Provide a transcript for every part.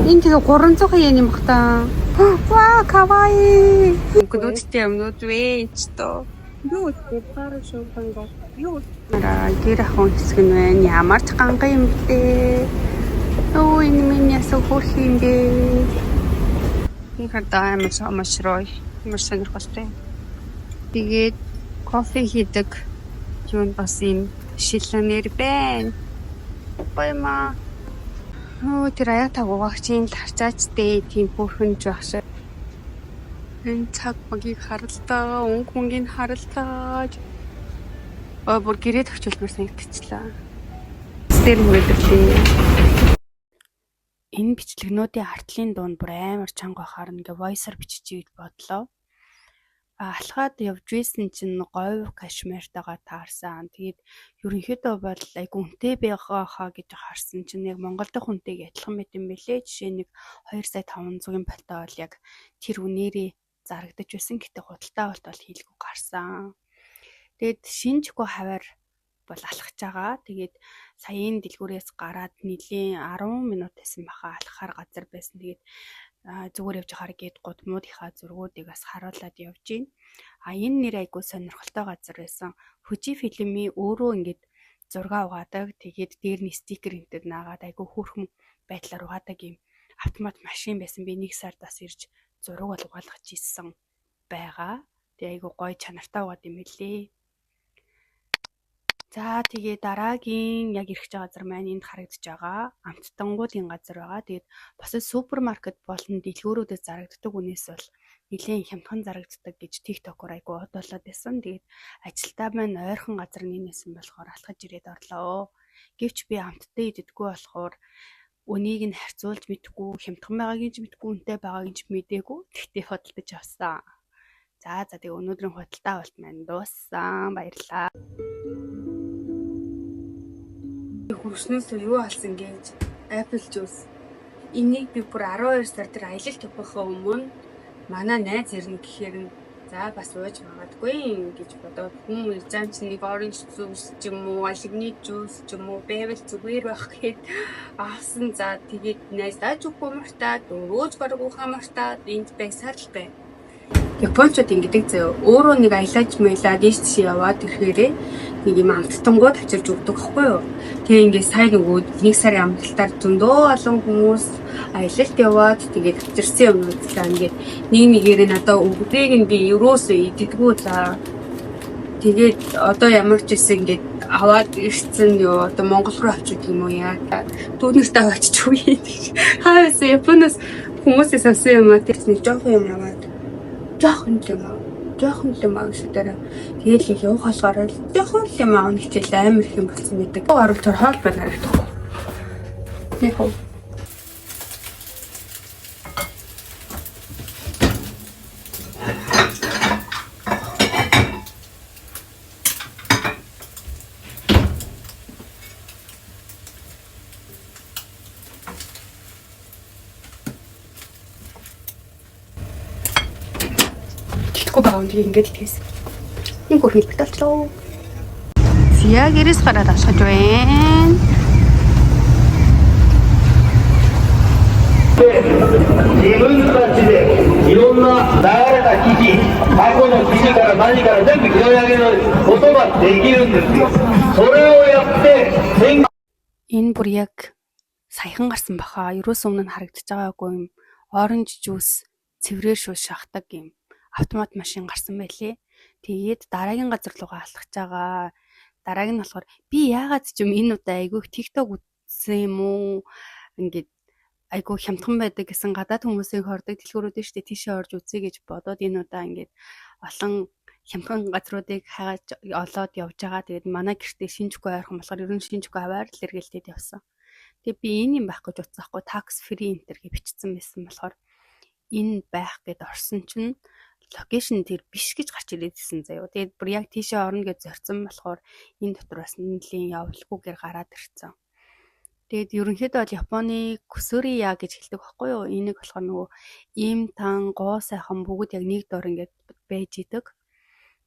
Энэ тэгээ 300 йен юм бах та. Вау, кавай. Гүнүттэй юмнууд вэ ч тоо. Юу вэ? Параа шоугангаа. Юу? Нара гэр ахын хэсэг нь байна. Ямар ч ганган юм бэ? Өө энэ минь ясаа хөрх юм бэ? Энэ хадаа амшрой. Ямар сонирхолтой. Тэгээд кофе хийдэг юунд бас юм шилэнэр байна. Баяма. Өө тэр аяатаг угаагчийн харцаач дээ тийм бүрхэнж багш. Энэ цаг багийг харалтаа, өнгө мөнгийг харалтаа. Бүр гэрээд өгчүүлмээр санагдчихлаа. Тэр мэдээлээ. Энэ бичлэгнүүдийн артлын дунд бүр амар чанга бахаар ингээ voice-аар бичиж бодлоо. Алхаад явж байсан чинь говь кашмиртайгаа таарсан. Тэгээд ерөнхийдөө бол айгу үнэтэй байгаа хаа гэж харсан чинь яг Монгол дахь үнэтэйг адилхан мэт юм бэлээ. Жишээ нэг 2,500,000 болтой бол яг тэр үнээрээ зарагдаж байсан. Гэтэ худалдаа бол хийлгүү гарсан. Тэгээд шинжгүй хавар бол алхаж байгаа. Тэгээд саяын дэлгүүрээс гараад нилийн 10 минут байсан баха алхахаар газар байсан. Тэгээд зүгээр явж хахаар гээд гудмуудынхаа зургуудыг бас харуулад явж гин. Энэ нэр айгуу сонирхолтой газар байсан. Fuji Film-ийн өөрөө ингээд зураг угаадаг. Тэгээд дээр нь стикер энтер наагаад айгуу хөөрхөн байдлаар угаадаг юм автомат машин байсан. Би 1 сард бас ирж зураг бол угаалгаж ирсэн байгаа. Тэгээд айгуу гоё чанартай угаад юм билээ. За тэгээ дараагийн яг ирэх газар маань энд харагдаж байгаа амттангуудын газар байгаа. Тэгээд бас супермаркет болон дэлгүүрүүдэд зарагддаг үнээс бол нэлээд хямдхан зарагддаг гэж TikTok-оор айгу од болоод байсан. Тэгээд ажилтаа маань ойрхон газар нэмсэн болохоор алхаж ирээд орлоо. Гэвч би амттай идэггүй болохоор үнийг нь харьцуулж мэдгүй, хямдхан байгааг нь ч мэдгүй, үнэтэй байгааг нь ч мэдээгүй. Тэгтээ хөдөлж авсан. За тэгээ өнөөдрийн худалдаа авалт маань дууссан. Баярлалаа. Хөрснөөс юу алсан гэж Apple Juice. Энийг би бүр 12 сар дээр аялалд явахаа өмнө манай найз ирнэ гэхээр нь за бас ууж магадгүй гэж бодоод хүн иржаан чинь нэг orange juice ч юм уу, алигны juice ч юм уу байвал зүгээр байх гэхэд авсан. За тэгээд найз даж өгөхгүй мартаад өөж гаргуу хамартаад энд байсаар л бай. Япончууд ингэдэг зөө. Өөрөө нэг аялаж маялаад ийш тийш яваад ирэхээрээ нэг юм амттангууд авчирж өгдөг байхгүй юу? Тэгээ ингээд сайн нөгөөд 1 сарын амралтаар зөндөө олон хүмүүс аялалд яваад тэгээд авчирсан юмнуудаа ингээд нэг нэгээр нь одоо өгдгийг нь би ерөөсөө идэггүй за. Тэгээд одоо ямар ч гэсэн ингээд аваад ирсэн юу одоо Монгол руу авчих юм уу яа. Түүнэртээ авчиж үгүй. Хаавс Японоос хүмүүсээс авсан юм аа тэр нэг жоох юм аваад жоохон юм аа гэсэн дээр тэгээд л явах болохоор жоохон юм аав нэг хичээл амар их юм болсон гэдэг. Оруулж хоол байна гэдэг. Яг хөө. Бааунд ингээд хийсэн. Нэг хөрхил битэлчлөө. Зя гэрээс гараад асгаж байна. Энэ бүр яг саяхан гарсан баха. Ерөөс өмнө нь харагдаж байгаагүй юм. Orange juice цэврээр шүү шахдаг юм. Автомат машин гарсан байлээ. Тэгээд дараагийн газар руугаа алхаж байгаа. Дарааг нь болохоор би яагаад ч юм энэ удаа айгүй TikTok үзсэн юм уу? Ингээд айгүй хямдхан байдаг гэсэн гадаад хүмүүсийн хордог дэлгүүрүүд шүү дээ. Тийшээ орж үзье гэж бодоод энэ удаа ингээд олон хямдхан газруудыг хайгаж олоод явж байгаа. Тэгээд манай гэртээ шинжгүй ойрхон болохоор ер нь шинжгүй аваар л эргэлдээд явсан. Тэгээд би энэ юм байх гэж утсахгүй tax free enter гэж бичсэн байсан болохоор энэ байх гэд орсон чинь локейшн тэр биш гэж гарч ирээд гисэн заяа. Тэгээд бүр яг тийшээ орно гэж зорьсон болохоор энэ дотор бас нэлийн явуулгүйгээр гараад ирсэн. Тэгээд ерөнхийдөө бол Японы Кусурия гэж хэлдэг байхгүй юу? Энийг болохоор нөгөө им тан гоо сайхан бүгд яг нэг дор ингээд байж идэг.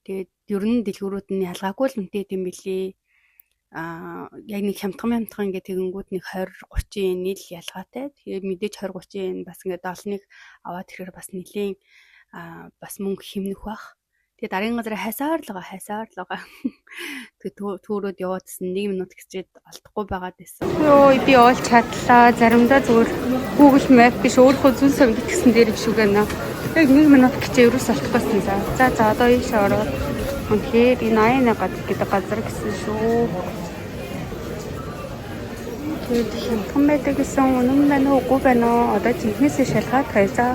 Тэгээд ер нь дэлгүүрүүд нь ялгаагүй л үнэтэй юм билий. яг нэг хямдхан ингээд тэгэнгүүт нэг 20-30 yen нийл ялгаатай. Тэгээд мэдээж 20-30 yen бас ингээд олныг аваад ирэхээр бас нэлийн бас мөнгө хэмнэх бах. Тэгээд дараагийн газар хайсаар л байгаа. Тэгээд төөрөөд яваадсэн 1 минут гэчээд алдахгүй байгаад байсан. Йоо би олж чадлаа. Заримдаа зүгээр Google Map биш өөрөө зүүн савд гэсэн дээр биш үгэнэ. Яг 1 минут гэчээ ерөөс алдахгүйсэн за. За одоо ийш ороод үнэхээр энэ 81 гэдэг газар гэсэн шүү. Тэгээд хямдхан байдаг гэсэн үнэн байна уу үгүй байна уу? Одоо жинхнээсээ шалгаад хайзаа.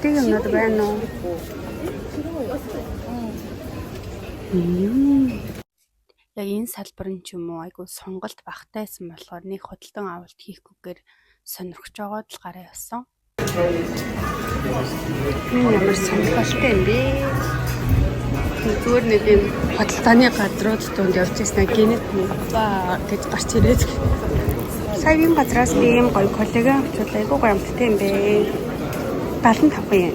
Тэг юмнууд байна уу? Яг энэ салбар нь ч юм уу айгу сонголт багтайсан болохоор нэг худалдан авалт хийхгүйгээр сонирхож байгаад л гараа явсан. Ямар сонирхолтой юм бэ? Зүгээр нэг юм худалдааны газрууд донд явж ирсэн гинэт ба гэж гарч ирээд. Саяын газраас би юм гоё коллега авчулаа айгу гоё амттай юм бэ. 75 yen.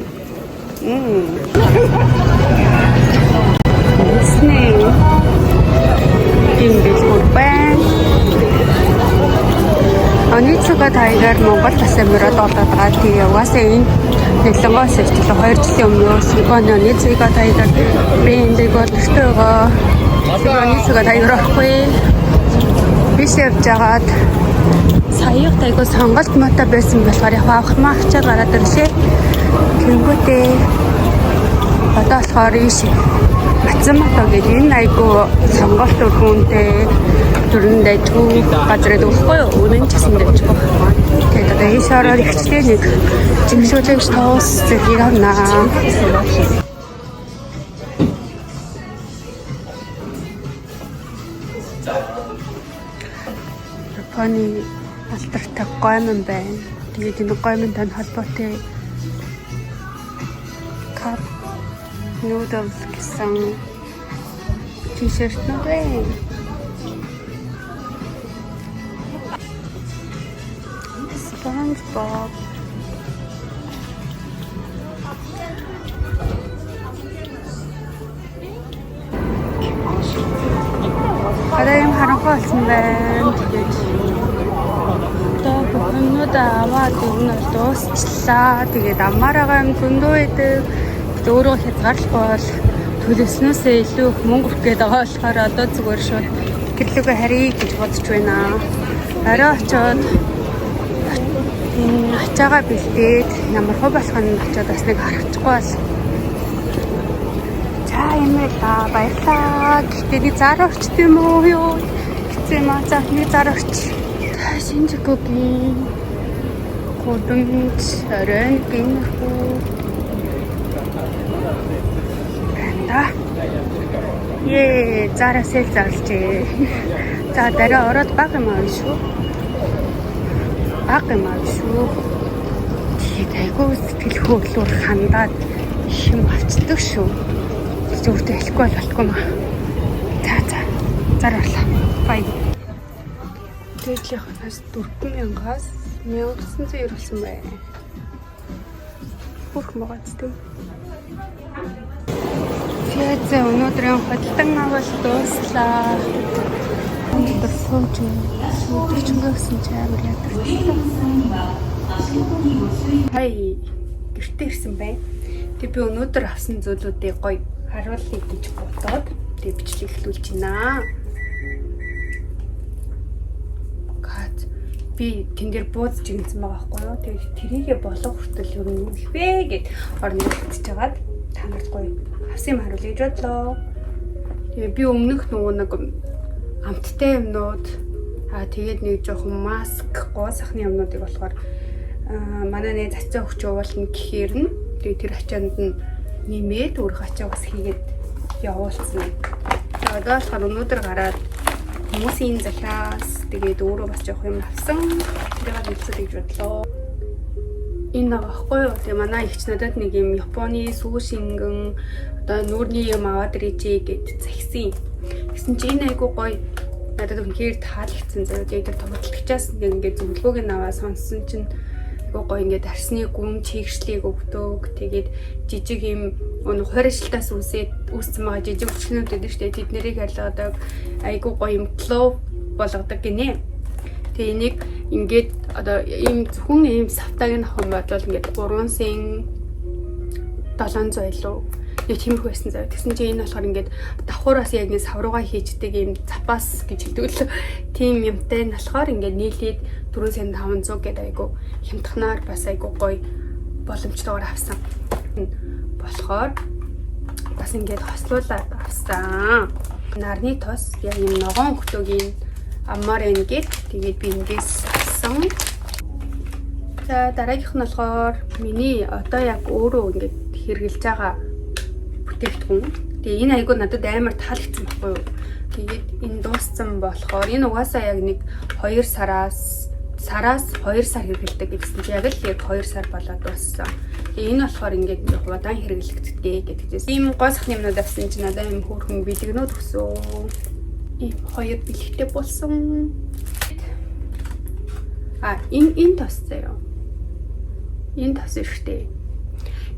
Снээ. Имбэлгүүр байна. Оницуга тайгар Монгол бас амираад болоод байгаа. Тэгээ угаасаа энэ нэлэнгоос иртэл 2 жилийн өмнө Сингапурын Оницуга тайгар брендийг олдтойгоо. Оницуга тайгар ахгүй. Биш явж агаад саяг тайгуу сонголт мотой байсан болохоор яг авахмаа ачаад гараад ирлээ. Тэнгүүтээ одоо болохоор ийш Мацамото гэдэг энэ айгуу сонголт өргөнтэй дүрэндээ төв газрыг өгөхгүй юу? Үнэн ч гэсэн дэж байгаа. Тэгээд одоо ийш ороод ихчлээ нэг жимшүүлэгч тоос зэрэг авнаа. Японы алдартай гоймон байна. Тэгээд энэ гоймонтой холбоотой cup noodles гэсэн t-shirt нэ. SpongeBob. Одоо юм харанхуй болсон байна. Тэгээд одоо бүхнүүд аваад энэ бол дуусчлаа. Тэгээд амаараа юм зөндөө идэг. Өөрөө хязгаарлахгүй бол төлөвснөөсөө илүү их мөнгө өгөх гээд байгаа болохоор одоо зүгээр шууд гэрлүүгээ харъя гэж бодож байна. Орой очоод ачаагаа бэлдээд ямар хөө болох нь очоод бас нэг харчихгүй бол. За юм да баярлаа. Гэтэ би зар орчт юм уу юу? Гэвч маа за нэг зар орч. Шинжикогийн гудамж оройн гинхүү. Зара сэл зарлжээ. За дараа ороод баг юм аа шүү. Тэгээд айгуу сэтгэл хөдлөөр хандаад юм авчдаг шүү. Зүгтээ хэлэхгүй болохгүй маа. За зарлаа. Бай. Тэглийнхээс 4,000-аас 1,990 болсон байна. Бүрх магадгүй. Тэгээд өнөөдрийн худалдан авалт дууслаа. Өнөөдөр сүүжчихсэн чи амар ядарсан. Хай гэртээ ирсэн байна. Тэг би өнөөдөр авсан зүйлүүдийг гоё харуулъя гэж бодоод тэг бичлэглүүлж байна. Би тэн дээр бууз жигнсэн байгаа байхгүй юу. Тэгээд тэрийгэ болго хүртэл юу юм бэ гэд орны хэлчихэж байгаад та нарт гоё авсан юм харуулъя гэж бодлоо. Тэгээд би өмнөх нөгөө нэг амттай юмнууд тэгээд нэг жоохон маск гоо сахны юмнуудыг болохоор манай нэг цацаа өгч явуулна гэхээр нь тэгээд тэр ачаанд нь нэмээд өөр ачаа бас хийгээд явуулсан. За одоо болохоор өнөөдөр гараад хүмүүсийн захиас тэгээд өөрөө бас жоох юм авсан. Тэгээд хэлцэл гэж бодлоо. Энэ багхгүй юу. Тэгээ манай ихч надад нэг юм Японы сүүшингэн одоо нүүрний юм аваад ирээч гэд захисан. Гэсэн чи энэ айгуу гоё надад үнэхээр таалагдсан заяа. Тэгээд тэр тоглолтчаас ингээд зөвлөгөөг нь аваа сонссон чинь айгуу гоё ингээд арсны гүн чигшлийг өгдөг. Тэгээд жижиг юм хуурай шилтаас үүссэн байгаа жижиг өчгнүүд гэдэг шүү дээ. Тэднийг харилгадаг айгуу гоё юм клоу болгодог гинэ. Тэгээ энийг ингээд одоо ийм зөвхөн ийм савтаг нь хон бодвол ингээд 300 илүү нэг тиймэрхүү байсан зав. Тэгсэн чинь энэ болохоор ингээд давхуураас яг энэ савруугаа хийждэг ийм запас гэж хэлдэг л тийм юмтай нь болохоор ингээд нийлээд 4500 гэдэг айгу хямдхнаар бас айгу гоё боломжтойгоор авсан. Болохоор бас ингээд хослуулаад авсан. Нарны тос яг юм ногоон хөтөгийн аммаар ингээд тэгээд би ингээс авсан. За дараагийнх нь болохоор миний одоо яг өөрөө ингээд хэрэгжилж байгаа бүтээгдэхүүн. Тэгээ энэ айгуу надад амар таалагдсан байхгүй юу. Тэгээд энэ дууссан болохоор энэ угаасаа яг нэг 2 сараас 2 сар хэрэгэлдэг гэсэн чи яг л яг 2 сар болоод дууссан. Тэгээ энэ болохоор ингээд удаан хэрэглэгддэг гэдэгээс. Ийм гоо сахны юмнууд авсан чи надад юм хөөрхөн бэлгнүүд өгсөн. Ийм 2 бэлгтэй болсон. Энэ тос заяа. Энэ тос ихтэй.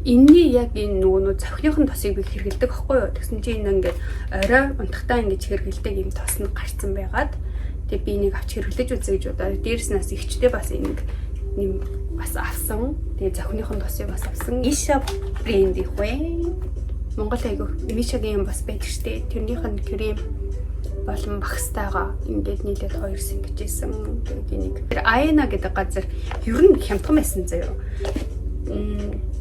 Энэний яг энэ нөгөө завхныхын тосыг би хэрэгэлдэг байхгүй юу. Тэгсэн чинь энэ ингээд орой унтахтаа ингэж хэрэгэлдэг юм тос нь гарцсан байгаад тэгээ би энийг авч хэрэглэж үзье гэж удаа. Дээрс нас ихчтэй бас энийг нэм бас авсан. Тэгээ завхныхын тосыг бас авсан. Ишап брэнд их вэ. Монгол айгу Мишагийн бас байдаг штэ. Тэрнийх нь крем болон багстайгаа ингээд нийлээд 2 сэнгижсэн. Тэгээд энийг Айна гэдэг газар ер нь хямдхан байсан заяа.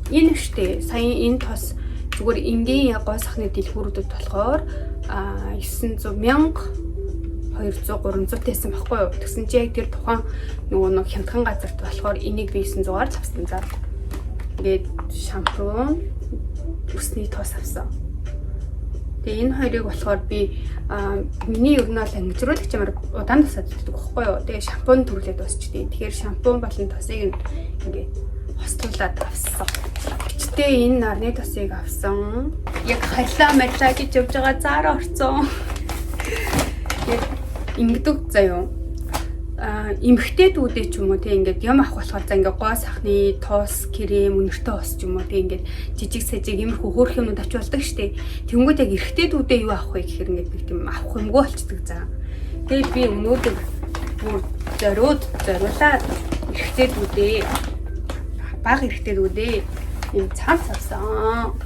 Энэ штэ сая энэ тос зүгээр энгийн гоо сахны дэлгүүрүүдэд болохоор 900,000 200 300 тайсан байхгүй юу. Тэгсэн чи яг тэр тухайн нөгөө хямдхан газарт болохоор энийг би 900-аар авсан заа. Тэгээд шампунь, үсний тос авсан. Тэгээ энэ хоёрыг болохоор би миний ер нь бол ангижруулагч ямар удаан тосаад байдаг байхгүй юу. Тэгээ шампунь төрлөө дуусчихдээ. Тэгэхээр шампунь болон тосыг ингээд хослуулаад авсан. Гэтэ энэ нарны тосыг авсан. Яг халаа марлаа гэж явж байгаа заараа орцсон. Яг ингэдэг заяа. Эмхтэйдүүдээ ч юм уу тийм ингээд юм авах болохоор за ингээд гоо сахны тоос, крем, өнөртөө ус ч юм уу тийм ингээд жижиг сажиг иймэрхүү хөөрх юмуд авч болдог штеп. Тэнгүүд яг эрэгтэйдүүдээ юу авах вэ гэхээр ингээд нэг тийм авах юмгүй болчдөг заа. Тэгээд би өнөөдөр бүр зориулаад эрэгтэйдүүдээ баг эрэгтэйдүүдээ юм цамц авсан.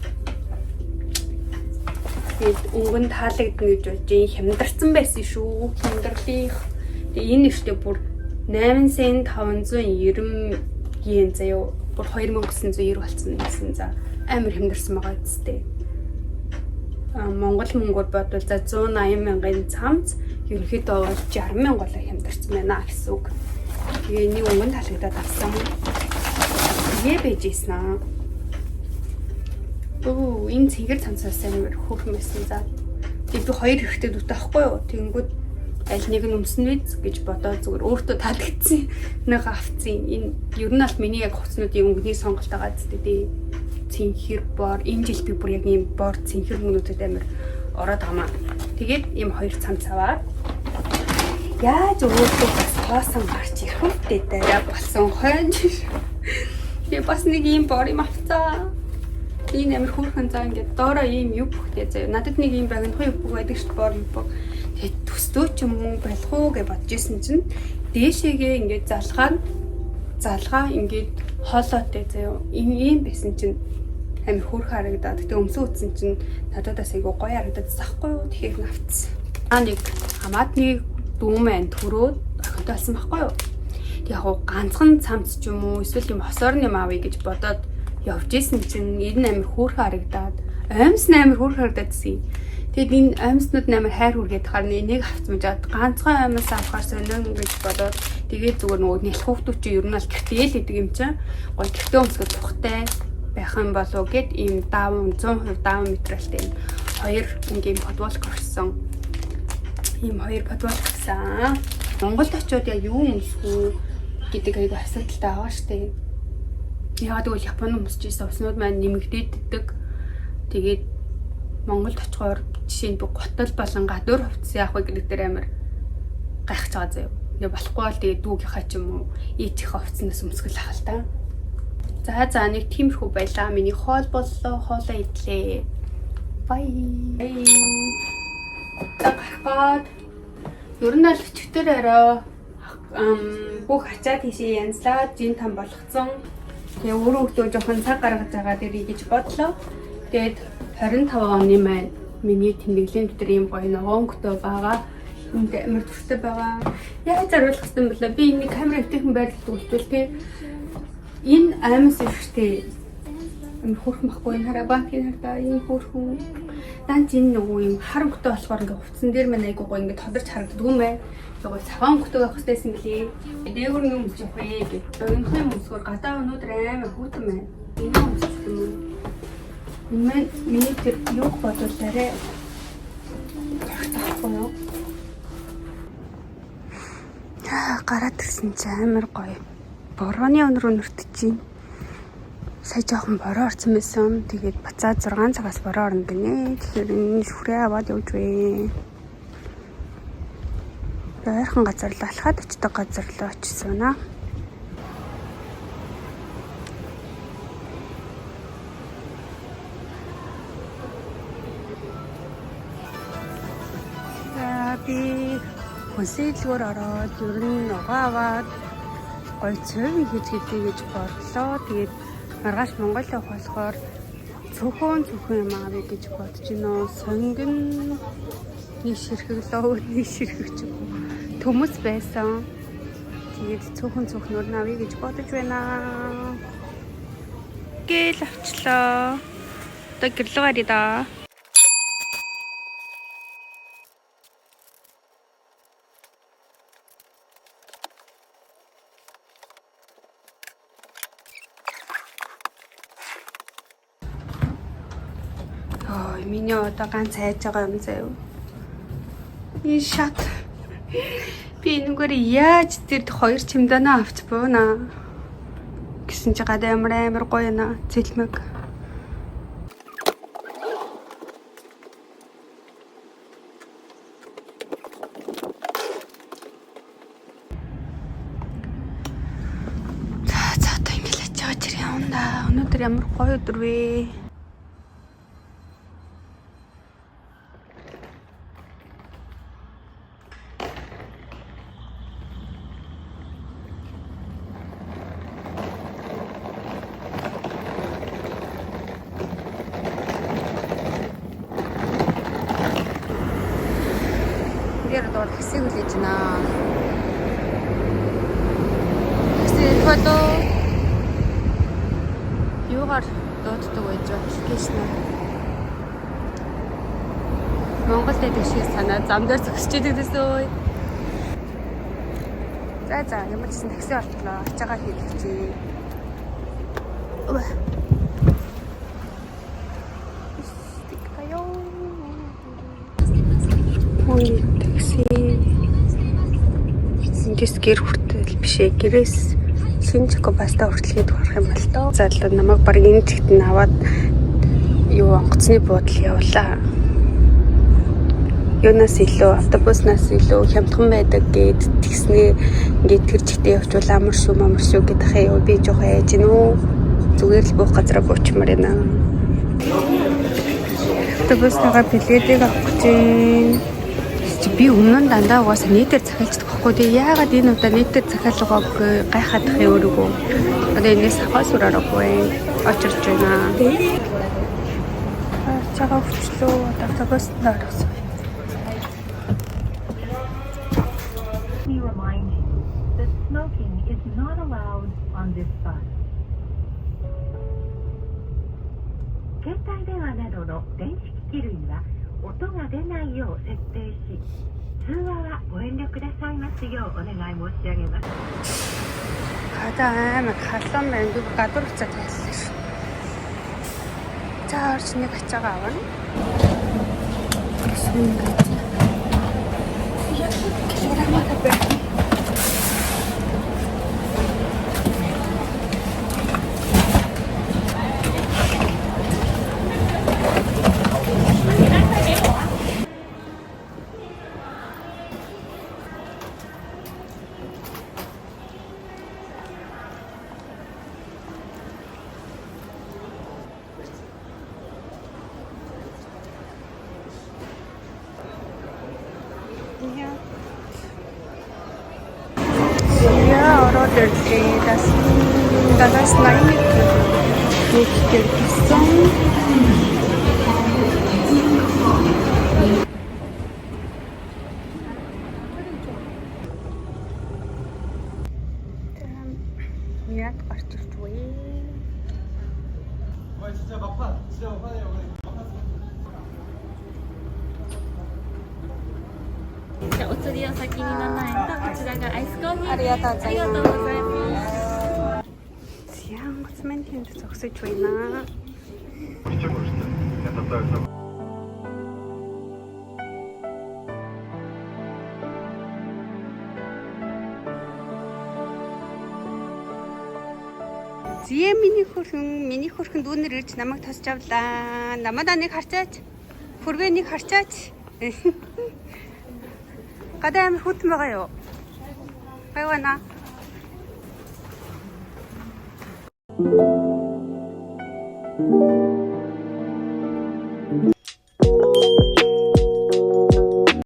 Тэгээд өнгөн таалагдана гэж бодож хямдарсан байсан шүү. Хямдрлих. Тэгээ энэ ихтэй бүр 8590 yen заяа. Бүр 2990 болсон гэсэн за. Амар хямдарсан байгаа үстэй. Монгол мөнгөөр бодвол за 180,000-ын цамц ерөнхийдөө 60,000 голоо хямдарсан байна гэсэн үг. Тэгээ нэг өнгөн таалагдаад авсан. Тэгээ бэжсэн аа. Энэ цэнгэр цамцаас амар хөөрхөн байсан за. Тэгээд би 2 хэрэгтэй дүүтэй авахгүй юу. Тэнгүүд аль нэг нь өмснө биз гэж бодоод зүгээр өөртөө таалагдсан нэг авцсан. Энэ ер нь аль миний яг хувцснуудын өнгөний сонголт байгаа зү. Цэнхэр бор энэ жил би бүр яг ийм бор цэнхэр өнгөнүүдэд амар ороод байгаа маа. Тэгээд ийм 2 цамц аваад яаж өөртөө бас тоосон гарч ирэх үедээ дараа болсон хойно. Тэгээ бас нэг ийм бор юм авцаа. Энэ амар хөөрхөн заа ингээд доороо ийм юу бүхтэй заяа. Надад нэг ийм багнах юу бүх байдаг шүү бор юм бүх. Тэгээд төстөө ч юм уу болох уу гэж бодож исэн чинь дээшээгээ ингээд залгаа ингээд хоолойтой заяа. Ийм байсан чинь амар хөөрхөн харагдаад. Тэгтээ өмсөө утсан чинь нададаас айгу гоё харагдаад захгүй юу. Тэгэхээр навцсан. Нэг хамаатны дүүмэн төрөөд охинтолсон байхгүй юу. Тэг яг ганцхан цамц ч юм уу эсвэл юм хосоор юм авъя гэж бодоод явж исэн чинь энэ амар хөөрхөн харагдаад аимс амар хөөрхөн харагдаад. Тэгэд энэ аимснууд амар хайр хүргээд харна энийг авцсан жаад ганцхан аимс авахаар сонино гэж бодоод тэгээд зүгээр нөгөө нэлх хүүхдүүд чи ер нь л гэртээ л идэг юм чинь гоё гэртээ өмсгөл тухтай байх юм болов гэд ийм 100% даун материалтай хоёр ингийн подволк орсон. Ийм хоёр подволк авсан. Монголд очиод яг юу өмсөх гэдэг айгу асуудалтай байгаа штэ. Яагаад гэвэл Японд өмсөж ийсэн уснууд маань нэмэгдээддэг. Тэгээд Монголд очихоор жишээ нь готол болон гадуур хувцас яах вэ гэдэг дээр амар гайхаж байгаа заяа. Тэгээ болохгүй бол тэгээ дүүгийнхаа ч юм уу ээжийнхээ хувцснаас өмсгөл ахал та. За нэг тиймэрхүү байлаа. Миний хоол боллоо. Хоолоо идлээ. Бай. За гаргаад. Ер нь л өчтөр орой бүх ачаад тийшээ янзлаад жин там болгоцсон. Тэгээ өөрөө өөртөө жоохон цаг гаргаж байгаа дэрий гэж бодлоо. Тэгээд 25 оны маань миний тэмдэглэлийн дотор ийм гоё ногоонтой байгаа. Энд амар төртэй байгаа. Яаж заруулах гэсэн бэлээ. Би энэ камерыг тэхэн байрлалд үлдвэл тий. Энэ аймас ихтэй амар хөөрхөн баггүй энэ хараа банкын хартаа ийм хөөрхөн. Данч энэ нөгөө юм харанхтай болохоор ингээ хувцсан дээр мань айгуу гоё ингээ тодорч харагддаг юм байна. Нөгөө цагаан хөтөг авах хэрэгтэйсэн билий. Дээгүүр юм үзчих вэ гэж. Өнөхний мөсгөр гадаа өнөдөр амар хүүтэн байна. Энэ үзчих юм. Энэ миний тэр юу бодлоо таахгүй. Гараад ирсэн чи амар гоё. Борооны өнөр өнөртөж чинь. Сая жоохон бороо орсон байсан. Тэгээд бацаа 6 цагаас бороо орно гинэ. Тэгэхээр энэ шүрээ аваад явж вэ. Ойрхон газар л алхаад очдог газар л очсон наа. Би хөсөөлгөөр ороод ер нь ногоо аваад гоё цэвэр хийж гэдээ гэж бодлоо. Тэгээд маргааш Монгол явах болохоор цөөхөн юм аавь гэж бодож байна. Сонгон нэг ширхэглөө нэг ширхэгч төмөс байсан. Тэгээд цөөхнөр навъя гэж бодож байна. Гэл авчлаа. Одоо гэрлөө гарья да. Миний одоо ганц хайж байгаа юм заяа. И шат. Би энэгээр яаж тэр хоёр чимдэнэ авч буунаа. Гэсэн чи гадаа амар гоё наа. Цэлмэг. За одоо ингээл яж байгаа тэр юм да. Өнөөдөр ямар гоё өдөр вэ? Дор хэсэг үлээж байна. Хэсэг фото юугаар дууддаг байж байгаа аппликейшн. Монгол дэдэг шиг санаа зам дээр зогсож идэг гэсэн. За ямар ч гэсэн такси болтлоо. Ачаагаа хийлгэжээ. Тэнгис гэр хүртэл бишээ гэрээс Шинжко баста хүртэл хэд гарах юм бол тоо. Задлаа намайг баг энэ чигт нь аваад юу онгоцны буудлын явлаа. Юунаас илүү автобуснаас илүү хямдхан байдаг гэд тэгснээ ингээд тэр чигтээ явуул амар шүү гэдэх юм. Би жоох яаж гинөө зүгээр л буух газараа буучмаар байна. Автобуснаа билетийг авах гэж би өмнө нь дандаа угаасаа нийтээр захиалцдаг байхгүй. Тэгээ яагаад энэ удаа нийтээр захиалгаагүй гайхадах юм өөрийгөө. Одоо энэс хаваа сураарахгүй очирч байна. Чагаа өвчлөө автобусанд орсон. Smoking is not allowed on this bus. 携帯電話などの電子機器類は音が出ないよう設定し、通話はご遠慮くださいますようお願い申し上げます。Гадаа амар халуун байна. Би гадуур уцаа тайллаа шүү. За орч нэг ачаагаа авна. Я ороод ирлээ. Дагаас 81 гэл гэсэн. Яг гарч ирж вэ. 진짜 막판, 진짜 막판이에요. 막판. じゃあお釣りを先に7円とこちらがアイスコーヒーありがとうございますありがとうございます Янгацмын тэнд зогсож байна. Зээ миний хөрхөн дүүнэр ирж намайг тосч авлаа. Намадаа нэг харчаач. Хөргөө нэг харчаач. Гадаа амар хүтэн байгаа юу? Байвана.